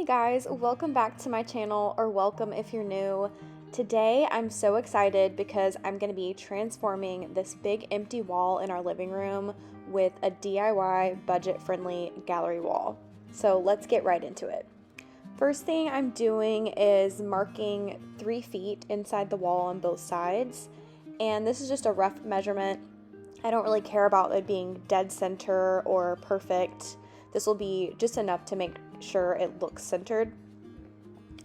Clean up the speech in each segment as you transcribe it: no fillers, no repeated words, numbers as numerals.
guys, welcome back to my channel, or welcome if you're new. Today I'm so excited because I'm going to be transforming this big empty wall in our living room with a DIY budget-friendly gallery wall. So let's get right into it. First thing I'm doing is marking 3 feet inside the wall on both sides, and this is just a rough measurement. I don't really care about it being dead center or perfect. This will be just enough to make sure it looks centered.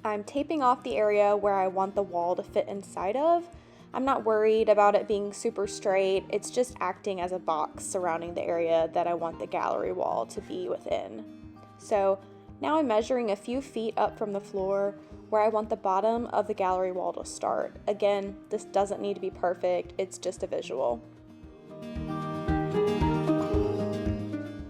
I'm taping off the area where I want the wall to fit inside of. I'm not worried about it being super straight. It's just acting as a box surrounding the area that I want the gallery wall to be within. So now I'm measuring a few feet up from the floor where I want the bottom of the gallery wall to start. Again, this doesn't need to be perfect. It's just a visual.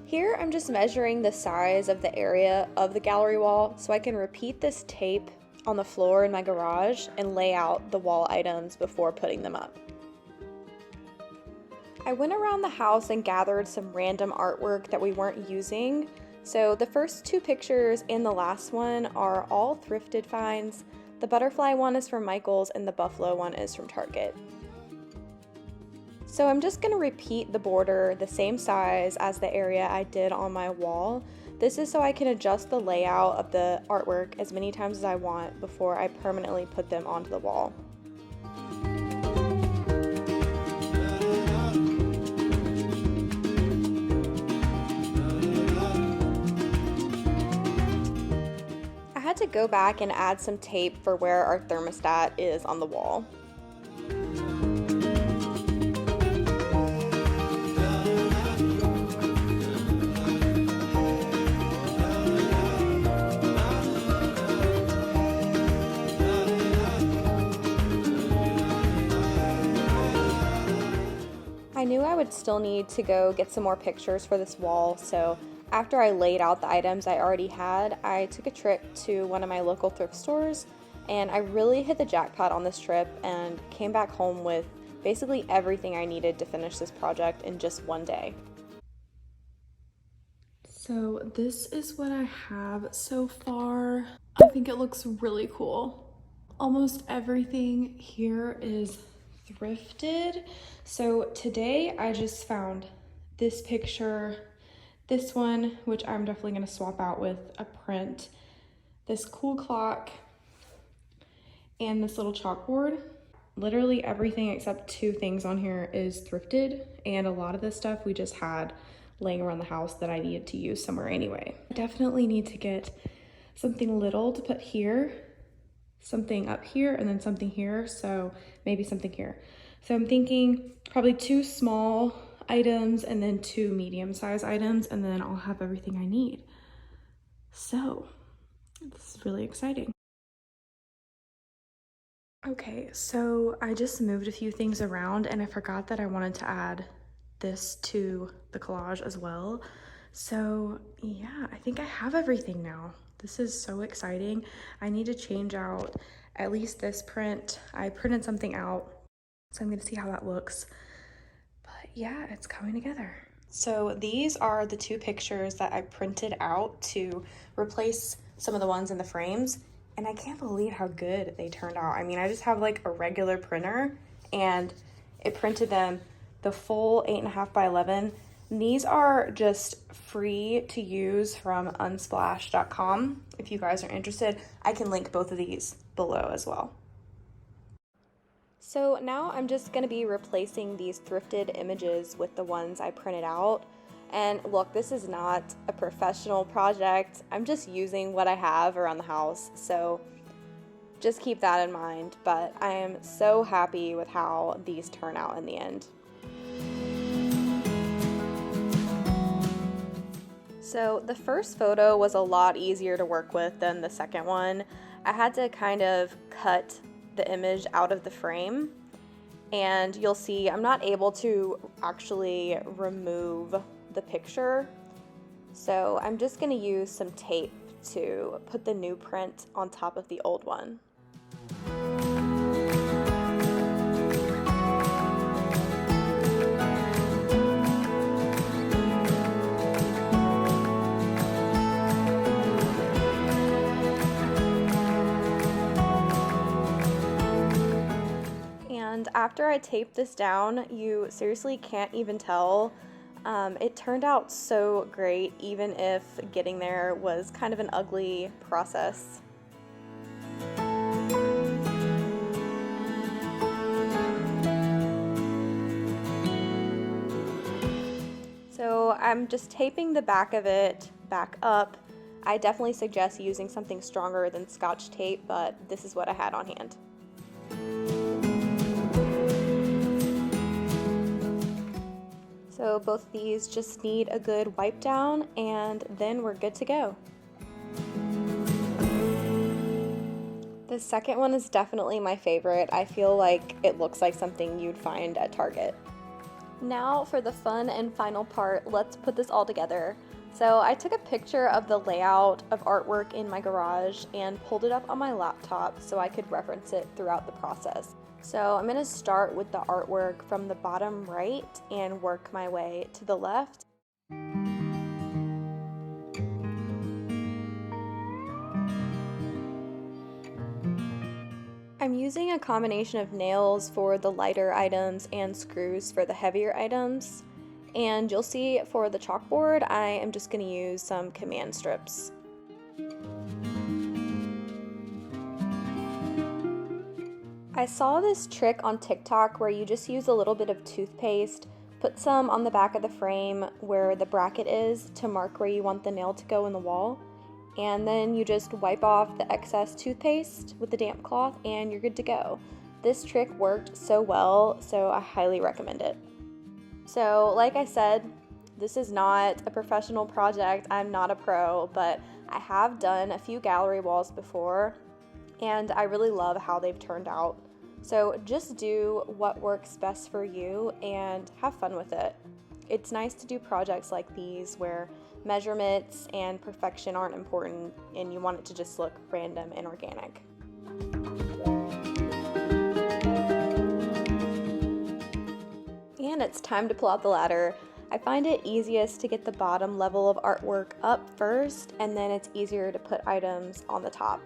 Here I'm just measuring the size of the area of the gallery wall so I can repeat this tape on the floor in my garage and lay out the wall items before putting them up. I went around the house and gathered some random artwork that we weren't using. So the first 2 pictures and the last one are all thrifted finds. The butterfly one is from Michael's and the buffalo one is from Target. So I'm just going to repeat the border the same size as the area I did on my wall. This is so I can adjust the layout of the artwork as many times as I want before I permanently put them onto the wall. I had to go back and add some tape for where our thermostat is on the wall. I knew I would still need to go get some more pictures for this wall, so after I laid out the items I already had, I took a trip to one of my local thrift stores, and I really hit the jackpot on this trip and came back home with basically everything I needed to finish this project in just one day. So this is what I have so far. I think it looks really cool. Almost everything here is thrifted. So today I just found this picture, this one, which I'm definitely going to swap out with a print, this cool clock, and this little chalkboard. Literally everything except 2 things on here is thrifted, and a lot of this stuff we just had laying around the house that I needed to use somewhere anyway. I definitely need to get something little to put here, something up here, and then something here, so maybe something here. So I'm thinking probably 2 small items and then 2 medium-sized items, and then I'll have everything I need. So this is really exciting. Okay, so I just moved a few things around and I forgot that I wanted to add this to the collage as well. So yeah, I think I have everything now. This is so exciting. I need to change out at least this print. I printed something out, so I'm gonna see how that looks. But yeah, it's coming together. So these are the 2 pictures that I printed out to replace some of the ones in the frames, and I can't believe how good they turned out. I mean, I just have like a regular printer and it printed them the full 8.5 by 11. These are just free to use from unsplash.com. If you guys are interested, I can link both of these below as well. So now I'm just going to be replacing these thrifted images with the ones I printed out. And look, this is not a professional project. I'm just using what I have around the house, so just keep that in mind. But I am so happy with how these turn out in the end. So the first photo was a lot easier to work with than the second one. I had to kind of cut the image out of the frame, and you'll see I'm not able to actually remove the picture. So I'm just going to use some tape to put the new print on top of the old one. after I taped this down, you seriously can't even tell. It turned out so great, even if getting there was kind of an ugly process. So I'm just taping the back of it back up. I definitely suggest using something stronger than Scotch tape, but this is what I had on hand. So both of these just need a good wipe down, and then we're good to go. The second one is definitely my favorite. I feel like it looks like something you'd find at Target. Now for the fun and final part, let's put this all together. So I took a picture of the layout of artwork in my garage and pulled it up on my laptop so I could reference it throughout the process. So I'm going to start with the artwork from the bottom right and work my way to the left. I'm using a combination of nails for the lighter items and screws for the heavier items. And you'll see for the chalkboard, I am just going to use some command strips. I saw this trick on TikTok where you just use a little bit of toothpaste, put some on the back of the frame where the bracket is to mark where you want the nail to go in the wall, and then you just wipe off the excess toothpaste with the damp cloth and you're good to go. This trick worked so well, so I highly recommend it. So like I said, this is not a professional project. I'm not a pro, but I have done a few gallery walls before and I really love how they've turned out. So just do what works best for you and have fun with it. It's nice to do projects like these where measurements and perfection aren't important and you want it to just look random and organic. And it's time to pull out the ladder. I find it easiest to get the bottom level of artwork up first, and then it's easier to put items on the top.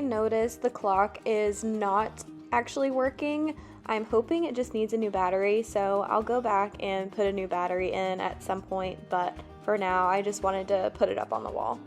Notice the clock is not actually working. I'm hoping it just needs a new battery, so I'll go back and put a new battery in at some point, but for now I just wanted to put it up on the wall.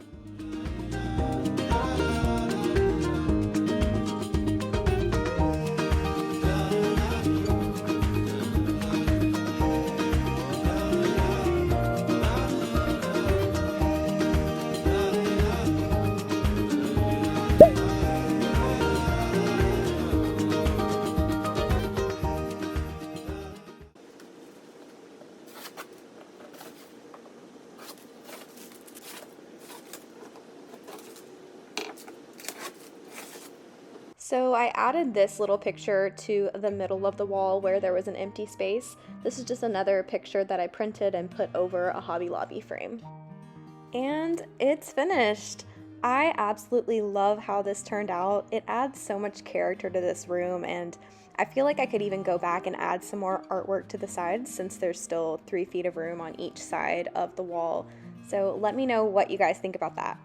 So I added this little picture to the middle of the wall where there was an empty space. This is just another picture that I printed and put over a Hobby Lobby frame. And it's finished! I absolutely love how this turned out. It adds so much character to this room, and I feel like I could even go back and add some more artwork to the sides since there's still 3 feet of room on each side of the wall. So let me know what you guys think about that.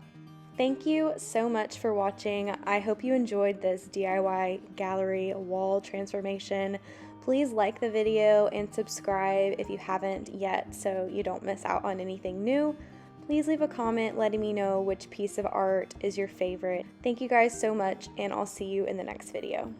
Thank you so much for watching. I hope you enjoyed this DIY gallery wall transformation. Please like the video and subscribe if you haven't yet so you don't miss out on anything new. Please leave a comment letting me know which piece of art is your favorite. Thank you guys so much, and I'll see you in the next video.